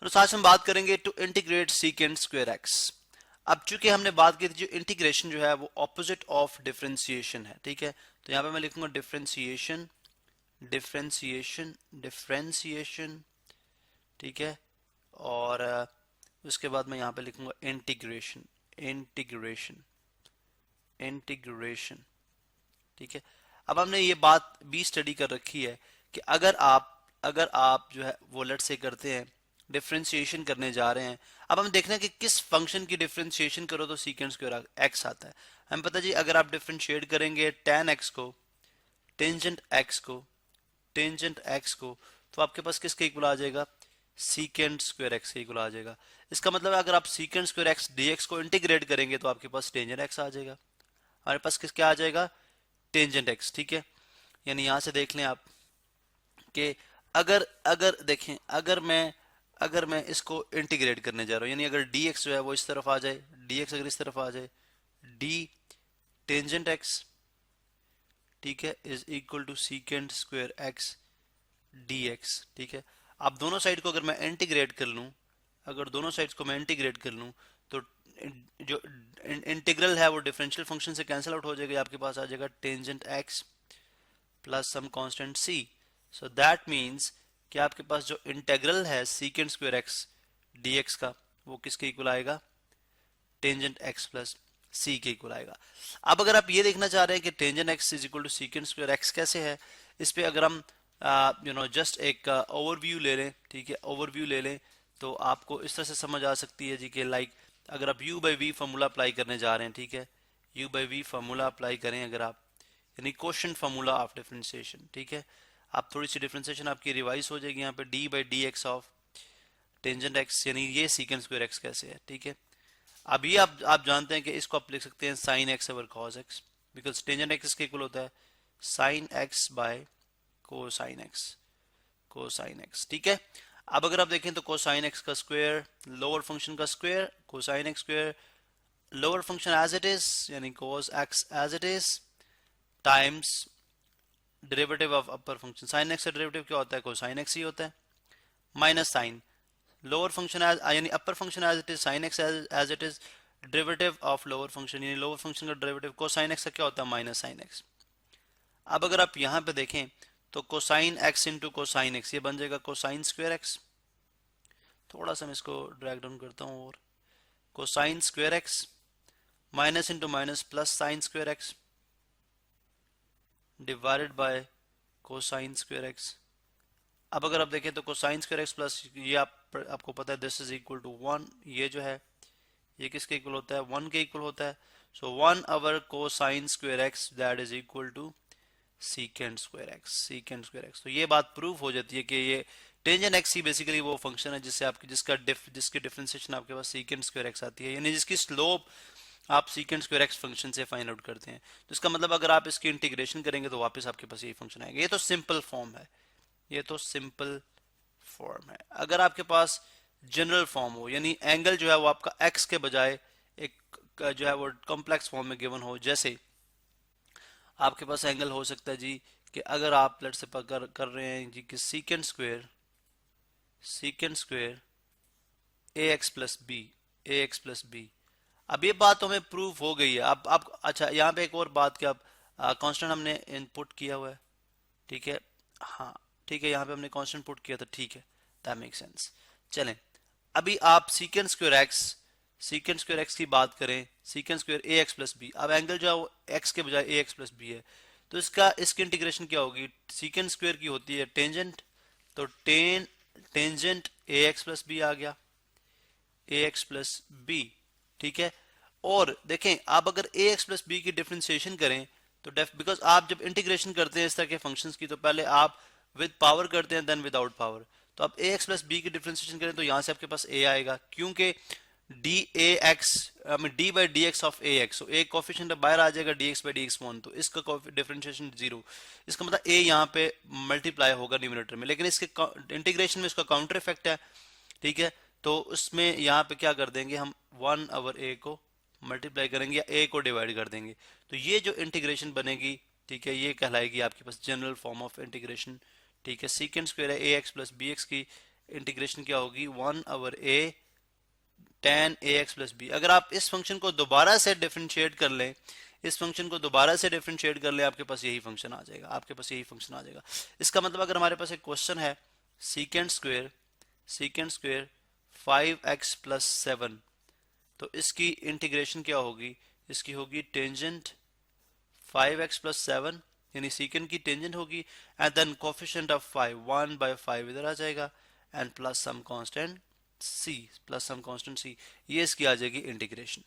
तो आज हम बात करेंगे to integrate secant square x. अब चूंकि हमने बात की थी जो इंटीग्रेशन जो है वो ऑपोजिट ऑफ डिफरेंशिएशन है, ठीक है। तो यहाँ पे मैं लिखूंगा डिफरेंशिएशन, डिफरेंशिएशन, डिफरेंशिएशन, ठीक है। और उसके बाद मैं यहाँ पे लिखूंगा इंटीग्रेशन, इंटीग्रेशन, इंटीग्रेशन, ठीक है। अब हमने ये बात भी स्टडी कर रखी है कि अगर आप जो है वो लेट से करते हैं डिफरेंशिएशन करने जा रहे हैं। अब हम देखना है कि किस फंक्शन की डिफरेंशिएशन करो तो सीकेंट स्क्वायर एक्स आता है। हमें पता जी अगर आप डिफरेंशिएट करेंगे tan एक्स को, टेंजेंट एक्स को, टेंजेंट एक्स को, तो आपके पास किसके इक्वल आ जाएगा, सीकेंट स्क्वायर एक्स के इक्वल आ जाएगा। इसका मतलब है अगर आप सीकेंट स्क्वायर एक्स डीएक्स को इंटीग्रेट करेंगे तो आपके पास टेंजेंट एक्स आ जाएगा। हमारे पास किस क्या आ जाएगा, टेंजेंट एक्स, ठीक है। यानी यहां से देख लें आप कि अगर अगर देखें अगर मैं इसको इंटीग्रेट करने जा रहा हूं, यानी अगर dx जो है वो इस तरफ आ जाए, dx अगर इस तरफ आ जाए, d टेंजेंट x, ठीक है, is equal to secant square x dx, ठीक है। अब दोनों साइड को अगर मैं इंटीग्रेट कर लूं, अगर दोनों साइड्स को मैं इंटीग्रेट कर लूं तो जो इंटीग्रल है वो डिफरेंशियल फंक्शन से कैंसिल आउट हो जाएगा। आपके पास आ जाएगा tangent x plus some constant c। So that means कि आपके पास जो इंटीग्रल है सीकेंट स्क्वायर एक्स dx का वो किसके इक्वल आएगा, टेंजेंट x प्लस c के इक्वल आएगा। अब अगर आप ये देखना चाह रहे हैं कि tangent x is equal to secant square x कैसे है, इस पे अगर हम जस्ट एक ओवरव्यू ले लें, ठीक है, ओवरव्यू ले लें तो आपको इस तरह से समझ आ सकती है जी कि लाइक अगर आप u by v formula apply करने जा रहे हैं, ठीक है, u by v formula apply करें अगर आप, यानी क्वोशिएंट फार्मूला ऑफ डिफरेंशिएशन, ठीक है। आप थोड़ी सी डिफरेंशिएशन आपकी रिवाइज हो जाएगी यहाँ पे d by D x of tangent x, यानी ये सीकेंट स्क्वायर x कैसे है, ठीक है। अब ये आप जानते हैं कि इसको आप लिख सकते हैं sine x over cos x, because tangent x के इक्वल होता है sine x by cosine x, cosine x, ठीक है। अब अगर आप देखें तो कोसाइन एक्स का स्क्वायर, लोअर फंक्शन का square, cosine x square, lower function as it is यानी cos x as it is, times derivative of upper function, sine x का डेरिवेटिव क्या होता है, कोसाइन एक्स ही होता है, minus sign lower function as यानी upper function as it is sine x as it is, derivative of lower function यानी lower function का डेरिवेटिव कोसाइन एक्स का क्या होता है, माइनस साइन एक्स। अब अगर आप यहां पे देखें तो cosine x into cosine x ये बन जाएगा कोसाइन स्क्वायर एक्स। थोड़ा सा मैं इसको ड्रैग डाउन करता हूं, और cosine square x minus into minus plus sine square x divided by cosine square x. अब अगर आप देखें तो कोसाइन स्क्वायर एक्स प्लस ये आपको पता है दिस इज इक्वल टू 1, ये जो है ये किसके इक्वल होता है, 1 के इक्वल होता है। So 1 over cosine square x that is equal to secant square x, secant square x. तो ये बात प्रूव हो जाती है कि ये टेंजेंट एक्स ही बेसिकली वो फंक्शन है जिससे आपकी जिसकी डिफरेंशिएशन आपके पास सीकेंट स्क्वायर एक्स आती है, यानी जिसकी स्लोप आप सीकेंट स्क्वायर एक्स फंक्शन से फाइंड आउट करते हैं। तो इसका मतलब अगर आप इसकी इंटीग्रेशन करेंगे तो वापस आपके पास यही फंक्शन आएगा। ये तो सिंपल फॉर्म है, ये तो सिंपल फॉर्म है। अगर आपके पास जनरल फॉर्म हो, यानी एंगल जो है वो आपका एक्स के बजाय एक जो है वो कॉम्प्लेक्स फॉर्म में गिवन हो, जैसे आपके पास एंगल हो सकता है जी कि अगर आप लेट से कर रहे हैं जी कि सीकेंट स्क्वायर, सीकेंट स्क्वायर ए एक्स प्लस बी, ए एक्स प्लस बी। अब ये बात तो हमें प्रूव हो गई है। अब आप अच्छा यहाँ पे एक और बात कि अब कांस्टेंट हमने इनपुट किया हुआ है, ठीक है, हाँ ठीक है, यहाँ पे हमने कांस्टेंट पुट किया था, ठीक है, दैट मेक सेंस। चलें अभी आप secant square x, secant square x की बात करें, सीकेंट स्क्वायर ए एक्स प्लस बी। अब एंगल जो है वो एक्स के बजाय ए एक्स प्लस बी है, तो इसकी इंटीग्रेशन क्या होगी, सीकेंट स्क्वायर की होती है टेंजेंट, तो tangent a x plus b आ गया, ए एक्स प्लस बी, ठीक है। और देखें आप अगर ए एक्स प्लस बी की डिफ्रेंसिएशन करें तो बिकॉज आप जब इंटीग्रेशन करते हैं इस तरह के फंक्शंस की तो पहले आप विद पावर करते हैं देन विदाउट पावर। तो आप ए एक्स प्लस बी की डिफ्रेंसिएशन करें तो यहां से आपके पास ए आएगा, क्योंकि D A x D by D x of A x, A coefficient बाहर आ जाएगा D x by D x 1, तो इसका डिफरेंशिएशन 0। इसका मतलब ए यहाँ पे मल्टीप्लाई होगा न्यूमरेटर में, लेकिन इसके इंटीग्रेशन में इसका काउंटर इफेक्ट है, ठीक है। तो उसमें यहाँ पे क्या कर देंगे हम 1 ओवर ए को मल्टीप्लाई करेंगे या ए को डिवाइड कर देंगे, तो ये जो इंटीग्रेशन बनेगी, ठीक है, ये कहलाएगी आपके पास जनरल फॉर्म ऑफ इंटीग्रेशन, ठीक है। सीकेंट स्क्वायर है ए एक्स प्लस बी एक्स की इंटीग्रेशन क्या होगी 1/a tan ax plus B. अगर आप इस फंक्शन को दोबारा से डिफरेंशिएट कर लें, इस फंक्शन को दोबारा से डिफरेंशिएट कर लें, आपके पास यही फंक्शन आ जाएगा, आपके पास यही फंक्शन आ जाएगा। इसका मतलब अगर हमारे पास एक क्वेश्चन है सीकेंड स्क्वेयर 5x प्लस 7, तो इसकी इंटीग्रेशन क्या होगी, इसकी होगी टेंजेंट 5x प्लस 7, यानी सीकेंड की टेंजेंट होगी, एंड देन कोफिशिएंट ऑफ 5 1/5 इधर आ जाएगा, and plus some constant c, ये इसकी आ जाएगी इंटीग्रेशन।